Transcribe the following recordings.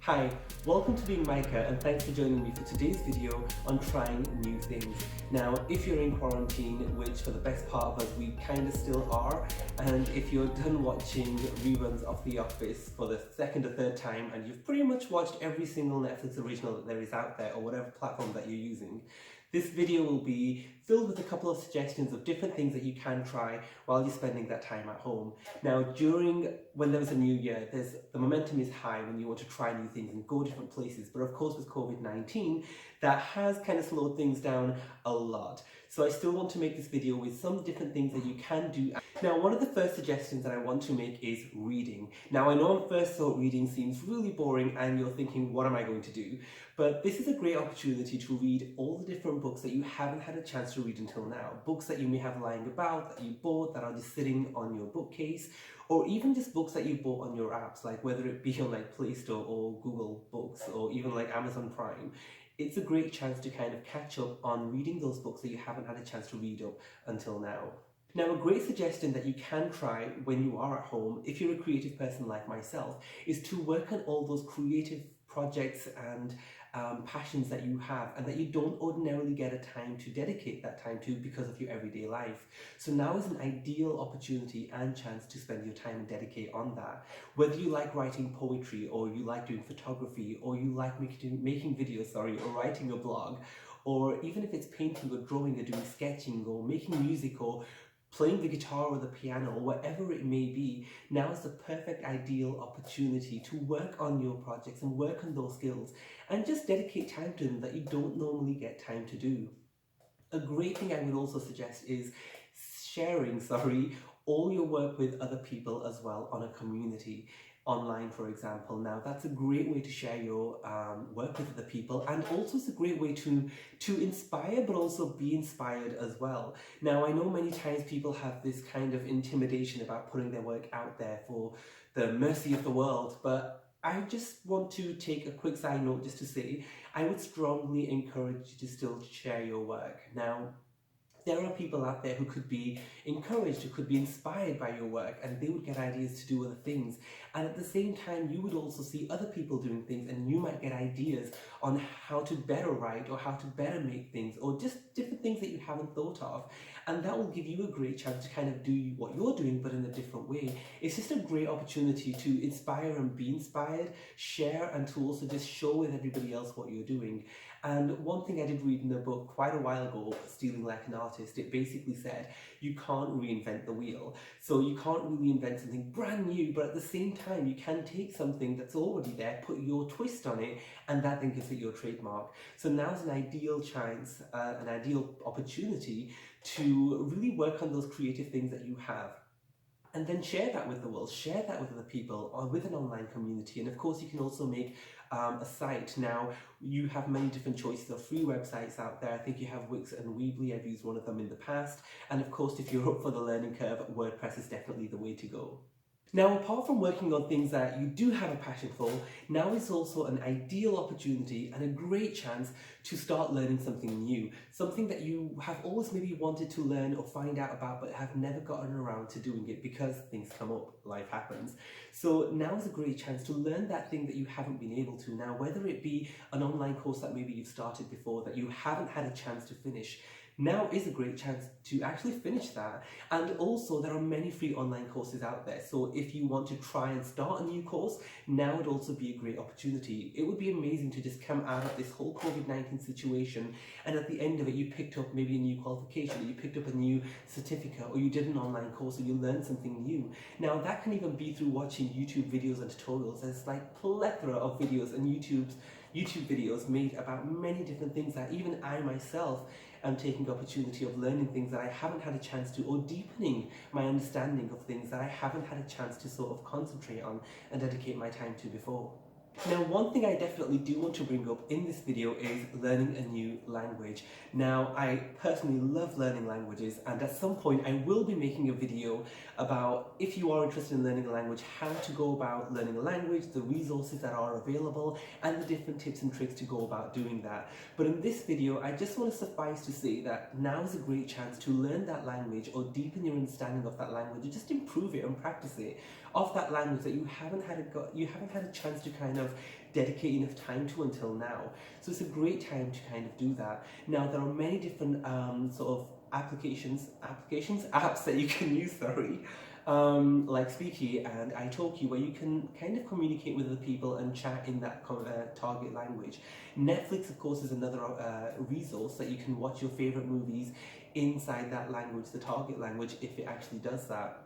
Hi, welcome to Being Micah and thanks for joining me for today's video on trying new things. Now, if you're in quarantine, which for the best part of us we kind of still are, and if you're done watching reruns of The Office for the second or third time and you've pretty much watched every single Netflix original that there is out there or whatever platform that you're using, this video will be filled with a couple of suggestions of different things that you can try while you're spending that time at home. Now, when there was a new year, the momentum is high when you want to try new things and go different places. But of course, with COVID-19, that has kind of slowed things down a lot. So I still want to make this video with some different things that you can do. Now, one of the first suggestions that I want to make is reading. Now, I know on first thought reading seems really boring and you're thinking, what am I going to do? But this is a great opportunity to read all the different books that you haven't had a chance to read until now. Books that you may have lying about, that you bought, that are just sitting on your bookcase, or even just books that you bought on your apps, like whether it be on like Play Store or Google Books or even like Amazon Prime. It's a great chance to kind of catch up on reading those books that you haven't had a chance to read up until now. Now, a great suggestion that you can try when you are at home, if you're a creative person like myself, is to work on all those creative projects and passions that you have and that you don't ordinarily get a time to dedicate that time to because of your everyday life. So now is an ideal opportunity and chance to spend your time and dedicate on that. Whether you like writing poetry or you like doing photography or you like making videos, or writing a blog, or even if it's painting or drawing or doing sketching or making music or playing the guitar or the piano or whatever it may be, now is the perfect ideal opportunity to work on your projects and work on those skills and just dedicate time to them that you don't normally get time to do. A great thing I would also suggest is sharing all your work with other people as well on a community. Online, for example. Now, that's a great way to share your work with other people, and also it's a great way to inspire but also be inspired as well. Now, I know many times people have this kind of intimidation about putting their work out there for the mercy of the world, but I just want to take a quick side note just to say I would strongly encourage you to still share your work. Now, there are people out there who could be encouraged, who could be inspired by your work, and they would get ideas to do other things. And at the same time, you would also see other people doing things, and you might get ideas on how to better write or how to better make things, or just different things that you haven't thought of. And that will give you a great chance to kind of do what you're doing, but in a different way. It's just a great opportunity to inspire and be inspired, share, and to also just show with everybody else what you're doing. And one thing I did read in a book quite a while ago, Stealing Like an Artist, it basically said you can't reinvent the wheel. So you can't really invent something brand new, but at the same time you can take something that's already there, put your twist on it, and that then gives it your trademark. So now's an ideal chance, an ideal opportunity to really work on those creative things that you have. And then share that with the world, share that with other people, or with an online community. And of course, you can also make a site. Now, you have many different choices of free websites out there. I think you have Wix and Weebly. I've used one of them in the past. And of course, if you're up for the learning curve, WordPress is definitely the way to go. Now, apart from working on things that you do have a passion for, now is also an ideal opportunity and a great chance to start learning something new, something that you have always maybe wanted to learn or find out about but have never gotten around to doing it because things come up, life happens. So now is a great chance to learn that thing that you haven't been able to. Now, whether it be an online course that maybe you've started before that you haven't had a chance to finish, now is a great chance to actually finish that. And also there are many free online courses out there, so if you want to try and start a new course, now would also be a great opportunity. It would be amazing to just come out of this whole COVID-19 situation and at the end of it you picked up maybe a new qualification, or you picked up a new certificate, or you did an online course, or you learned something new. Now that can even be through watching YouTube videos and tutorials. There's like plethora of videos and YouTube videos made about many different things that even I myself am taking the opportunity of learning things that I haven't had a chance to, or deepening my understanding of things that I haven't had a chance to sort of concentrate on and dedicate my time to before. Now, one thing I definitely do want to bring up in this video is learning a new language. Now, I personally love learning languages, and at some point I will be making a video about, if you are interested in learning a language, how to go about learning a language, the resources that are available, and the different tips and tricks to go about doing that. But in this video, I just want to suffice to say that now is a great chance to learn that language or deepen your understanding of that language, or just improve it and practice it of that language that you haven't had a chance to kind of dedicate enough time to until now. So it's a great time to kind of do that. Now there are many different sort of apps that you can use, like Speaky and Italki, where you can kind of communicate with other people and chat in that target language. Netflix, of course, is another resource that you can watch your favorite movies inside that language, the target language, if it actually does that.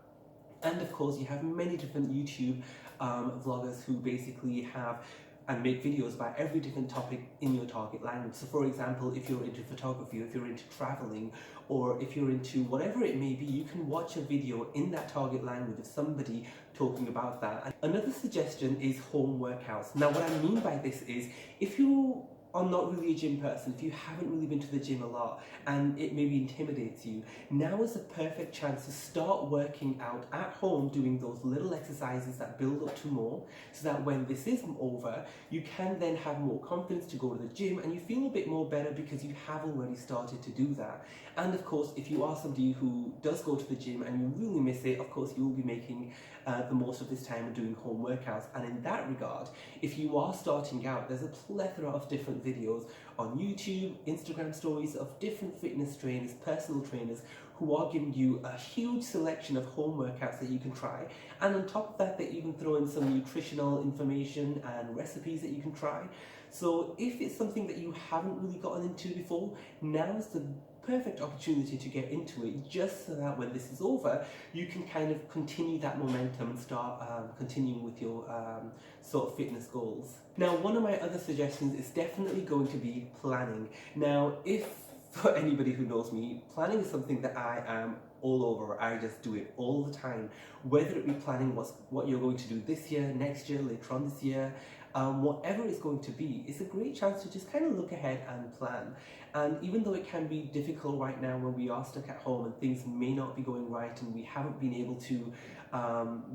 And of course, you have many different YouTube vloggers who basically have and make videos about every different topic in your target language. So for example, if you're into photography, if you're into traveling, or if you're into whatever it may be, you can watch a video in that target language of somebody talking about that. And another suggestion is home workouts. Now what I mean by this is, if you are not really a gym person, if you haven't really been to the gym a lot and it maybe intimidates you, now is a perfect chance to start working out at home, doing those little exercises that build up to more, so that when this is over, you can then have more confidence to go to the gym and you feel a bit more better because you have already started to do that. And of course, if you are somebody who does go to the gym and you really miss it, of course you will be making the most of this time and doing home workouts. And in that regard, if you are starting out, there's a plethora of different videos on YouTube, Instagram stories of different fitness trainers, personal trainers, who are giving you a huge selection of home workouts that you can try. And on top of that, they even throw in some nutritional information and recipes that you can try. So if it's something that you haven't really gotten into before, now is the perfect opportunity to get into it, just so that when this is over, you can kind of continue that momentum and start continuing with your sort of fitness goals. Now, one of my other suggestions is definitely going to be planning. Now, for anybody who knows me, planning is something that I am all over. I just do it all the time, whether it be planning what you're going to do this year, next year, later on this year, whatever it's going to be. It's a great chance to just kind of look ahead and plan. And even though it can be difficult right now when we are stuck at home and things may not be going right and we haven't been able to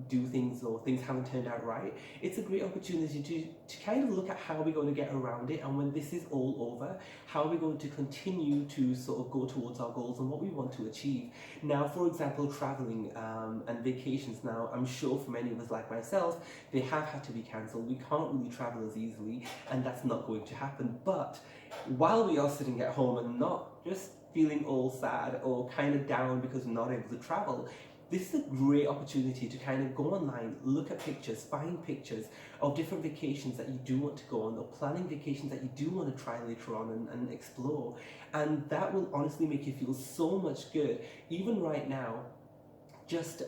do things, or things haven't turned out right, it's a great opportunity to kind of look at how we're going to get around it, and when this is all over, how we're going to continue to sort of go towards our goals and what we want to achieve. Now, for example, traveling and vacations, now I'm sure for many of us like myself, they have had to be cancelled. We can't really travel as easily, and that's not going to happen. But while we are sitting at home and not just feeling all sad or kind of down because we're not able to travel, this is a great opportunity to kind of go online, look at pictures, find pictures of different vacations that you do want to go on, or planning vacations that you do want to try later on and explore. And that will honestly make you feel so much good, even right now. Just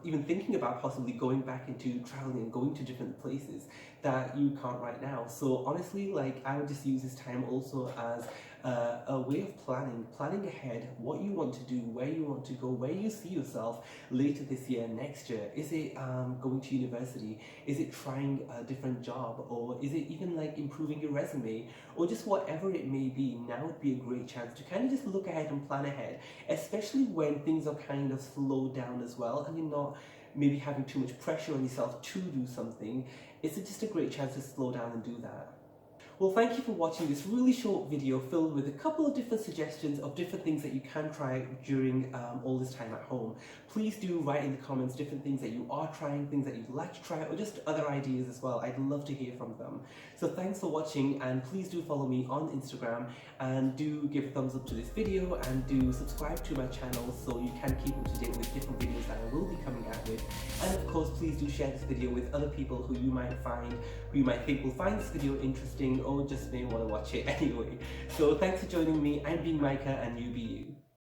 even thinking about possibly going back into traveling and going to different places that you can't right now. So honestly, like, I would just use this time also as a way of planning ahead what you want to do, where you want to go, where you see yourself later this year, next year. Is it going to university? Is it trying a different job? Or is it even like improving your resume? Or just whatever it may be, now would be a great chance to kind of just look ahead and plan ahead, especially when things are kind of slowed down as well and you're not maybe having too much pressure on yourself to do something. It's just a great chance to slow down and do that. Well, thank you for watching this really short video filled with a couple of different suggestions of different things that you can try during all this time at home. Please do write in the comments different things that you are trying, things that you'd like to try, or just other ideas as well. I'd love to hear from them. So thanks for watching, and please do follow me on Instagram, and do give a thumbs up to this video, and do subscribe to my channel so you can keep up to date with different videos that I will be coming out with. And of course, please do share this video with other people who you might think will find this video interesting, or just may want to watch it anyway. So thanks for joining me. I'm being Micah, and you be you.